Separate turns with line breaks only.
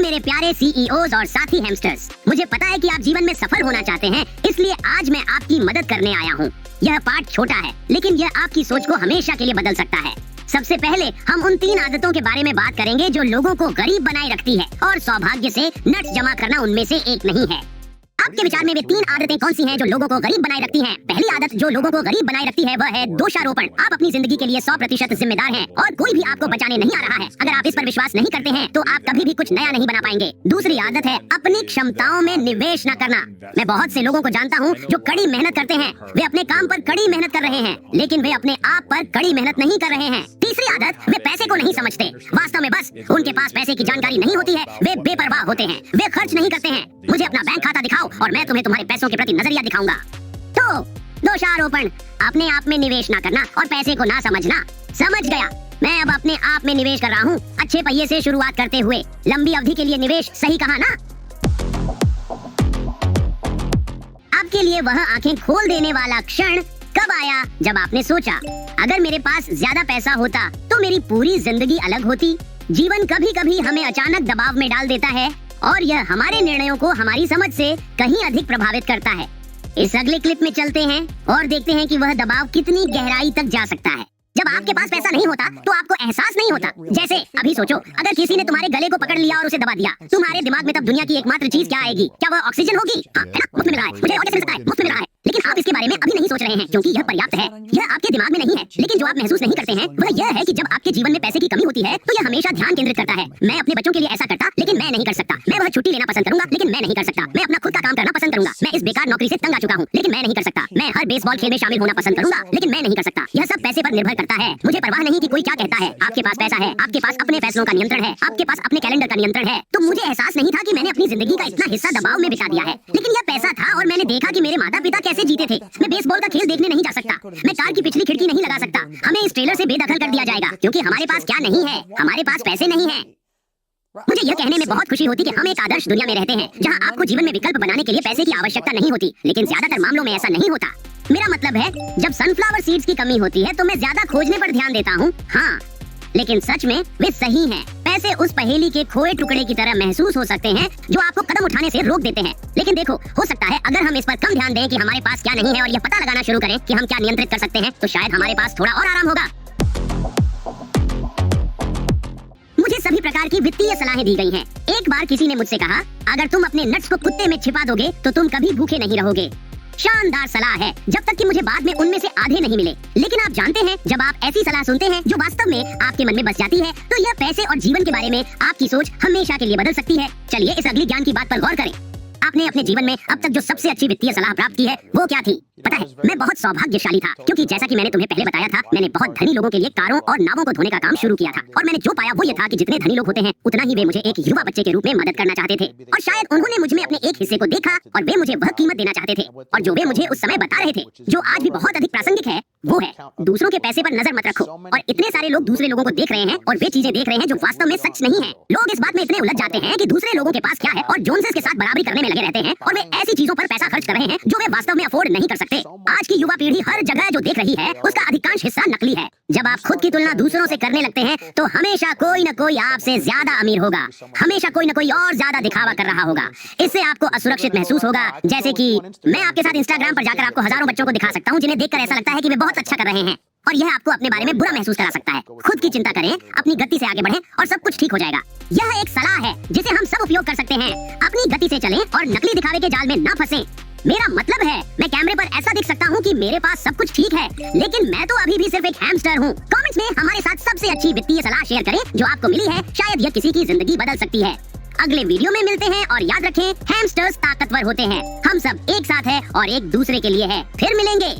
मेरे प्यारे सीईओज और साथी हैमस्टर्स, मुझे पता है कि आप जीवन में सफल होना चाहते हैं, इसलिए आज मैं आपकी मदद करने आया हूँ। यह पाठ छोटा है, लेकिन यह आपकी सोच को हमेशा के लिए बदल सकता है। सबसे पहले हम उन 3 आदतों के बारे में बात करेंगे जो लोगों को गरीब बनाए रखती है, और सौभाग्य से नट्स जमा करना उनमें से एक नहीं है। आपके विचार में वे 3 आदतें कौन सी हैं जो लोगों को गरीब बनाए रखती हैं? पहली आदत जो लोगों को गरीब बनाए रखती है वह है दोषारोपण। आप अपनी जिंदगी के लिए 100% जिम्मेदार हैं और कोई भी आपको बचाने नहीं आ रहा है। अगर आप इस पर विश्वास नहीं करते हैं तो आप कभी भी कुछ नया नहीं बना पाएंगे। दूसरी आदत है अपनी क्षमताओं में निवेश न करना। मैं बहुत से लोगों को जानता हूँ जो कड़ी मेहनत करते हैं, वे अपने काम पर कड़ी मेहनत कर रहे हैं, लेकिन वे अपने आप पर कड़ी मेहनत नहीं कर रहे हैं। तीसरी आदत, वे पैसे को नहीं समझते। वास्तव में बस उनके पास पैसे की जानकारी नहीं होती है, वे बेपरवाह होते हैं, वे खर्च नहीं करते हैं। मुझे अपना बैंक खाता दिखाओ और मैं तुम्हें तुम्हारे पैसों के प्रति नजरिया दिखाऊंगा। तो दोषारोपण, अपने आप में निवेश ना करना और पैसे को ना समझना। समझ गया। मैं अब अपने आप में निवेश कर रहा हूँ, अच्छे पहिए से शुरुआत करते हुए। लंबी अवधि के लिए निवेश, सही कहा ना? आपके लिए वह आंखें खोल देने वाला क्षण कब आया जब आपने सोचा, अगर मेरे पास ज्यादा पैसा होता तो मेरी पूरी जिंदगी अलग होती। जीवन कभी कभी हमें अचानक दबाव में डाल देता है और यह हमारे निर्णयों को हमारी समझ से कहीं अधिक प्रभावित करता है। इस अगले क्लिप में चलते हैं और देखते हैं कि वह दबाव कितनी गहराई तक जा सकता है। जब आपके पास पैसा नहीं होता तो आपको एहसास नहीं होता। जैसे अभी सोचो, अगर किसी ने तुम्हारे गले को पकड़ लिया और उसे दबा दिया, तुम्हारे दिमाग में तब दुनिया की एकमात्र चीज क्या आएगी? क्या वह ऑक्सीजन होगी? हाँ, है ना? मुफ्त में मिल रहा है, मुझे और कैसे मिल सकता है? मुफ्त में मिल रहा है। लेकिन आप इसके बारे में अभी नहीं सोच रहे हैं क्योंकि यह पर्याप्त है। यह आपके दिमाग में नहीं है। लेकिन जो आप महसूस नहीं करते हैं वह यह है कि जब आपके जीवन में पैसे की कमी होती है तो यह हमेशा ध्यान केंद्रित करता है। मैं अपने बच्चों के लिए ऐसा करता, लेकिन मैं नहीं कर सकता। मैं वह छुट्टी लेना पसंद करूंगा, लेकिन मैं नहीं कर सकता। मैं अपना खुद का काम करना पसंद करूंगा। मैं इस बेकार नौकरी से तंग आ चुका हूँ, लेकिन मैं नहीं कर सकता। मैं हर बेसबॉल खेल में शामिल होना पसंद करूंगा, लेकिन मैं नहीं कर सकता। यह सब पैसे पर निर्भर करता है। मुझे परवाह नहीं कि कोई क्या कहता है। आपके पास पैसा है, आपके पास अपने फैसलों का नियंत्रण है, आपके पास अपने कैलेंडर का नियंत्रण है। तो मुझे एहसास नहीं था कि मैंने अपनी जिंदगी का इतना हिस्सा दबाव में बिता दिया है। लेकिन यह पैसा था और मैंने देखा कि मेरे माता पिता कैसे जीते थे। मैं बेसबॉल का खेल देखने नहीं जा सकता, मैं कार की पिछली खिड़की नहीं लगा सकता। हमें इस ट्रेलर से बेदखल कर दिया जाएगा क्योंकि हमारे पास क्या नहीं है? हमारे पास पैसे नहीं है। मुझे यह कहने में बहुत खुशी होती कि हम एक आदर्श दुनिया में रहते हैं जहां आपको जीवन में विकल्प बनाने के लिए पैसे की आवश्यकता नहीं होती, लेकिन ज्यादातर मामलों में ऐसा नहीं होता। मेरा मतलब है, जब सनफ्लावर सीड्स की कमी होती है तो मैं ज्यादा खोजने पर ध्यान देता हूँ। हाँ, लेकिन सच में वे सही हैं। पैसे उस पहेली के खोए टुकड़े की तरह महसूस हो सकते हैं जो आपको कदम उठाने से रोक देते हैं। लेकिन देखो, हो सकता है अगर हम इस पर कम ध्यान दें कि हमारे पास क्या नहीं है और यह पता लगाना शुरू करें कि हम क्या नियंत्रित कर सकते हैं, तो शायद हमारे पास थोड़ा और आराम होगा। मुझे सभी प्रकार की वित्तीय सलाहें दी गई हैं। एक बार किसी ने मुझसे कहा, अगर तुम अपने नट्स को कुत्ते में छिपा दोगे तो तुम कभी भूखे नहीं रहोगे। शानदार सलाह है, जब तक कि मुझे बाद में उनमें से आधे नहीं मिले। लेकिन आप जानते हैं, जब आप ऐसी सलाह सुनते हैं जो वास्तव में आपके मन में बस जाती है, तो यह पैसे और जीवन के बारे में आपकी सोच हमेशा के लिए बदल सकती है। चलिए इस अगली ज्ञान की बात पर गौर करें। आपने अपने जीवन में अब तक जो सबसे अच्छी वित्तीय सलाह प्राप्त की है वो क्या थी? पता है, मैं बहुत सौभाग्यशाली था क्योंकि जैसा कि मैंने तुम्हें पहले बताया था, मैंने बहुत धनी लोगों के लिए कारों और नावों को धोने का काम शुरू किया था। और मैंने जो पाया वो ये था कि जितने धनी लोग होते हैं उतना ही वे मुझे एक युवा बच्चे के रूप में मदद करना चाहते थे। और शायद उन्होंने मुझ में अपने एक हिस्से को देखा और वे मुझे वह कीमत देना चाहते थे। और जो वे मुझे उस समय बता रहे थे, जो आज भी बहुत अधिक प्रासंगिक है, वो है दूसरों के पैसे पर नजर मत रखो। और इतने सारे लोग दूसरे लोगों को देख रहे हैं और वे चीजें देख रहे हैं जो वास्तव में सच नहीं है। लोग इस बात में इतने उलझ जाते हैं कि दूसरे लोगों के पास क्या है और जोन्सेस के साथ बराबरी करने में लगे रहते हैं, और वे ऐसी चीजों पर पैसा खर्च कर रहे हैं जो वे वास्तव में अफोर्ड नहीं कर सकते। आज की युवा पीढ़ी हर जगह जो देख रही है उसका अधिकांश हिस्सा नकली है। जब आप खुद की तुलना दूसरों से करने लगते हैं तो हमेशा कोई न कोई आपसे ज्यादा अमीर होगा, हमेशा कोई न कोई और ज्यादा दिखावा कर रहा होगा। इससे आपको असुरक्षित महसूस होगा। जैसे कि मैं आपके साथ इंस्टाग्राम पर जाकर आपको हजारों बच्चों को दिखा सकता हूँ जिन्हें देखकर ऐसा लगता है कि वे बहुत अच्छा कर रहे हैं, और यह आपको अपने बारे में बुरा महसूस करा सकता है। खुद की चिंता करें, अपनी गति से आगे बढ़ें और सब कुछ ठीक हो जाएगा। यह एक सलाह है जिसे हम सब उपयोग कर सकते हैं। अपनी गति से चलें और नकली दिखावे के जाल में न फंसें। मेरा मतलब है, मैं कैमरे पर ऐसा दिख सकता हूँ कि मेरे पास सब कुछ ठीक है, लेकिन मैं तो अभी भी सिर्फ एक हैमस्टर हूँ। कमेंट्स में हमारे साथ सबसे अच्छी वित्तीय सलाह शेयर करें जो आपको मिली है, शायद यह किसी की जिंदगी बदल सकती है। अगले वीडियो में मिलते हैं और याद रखें, हैमस्टर्स ताकतवर होते हैं। हम सब एक साथ हैं और एक दूसरे के लिए है। फिर मिलेंगे।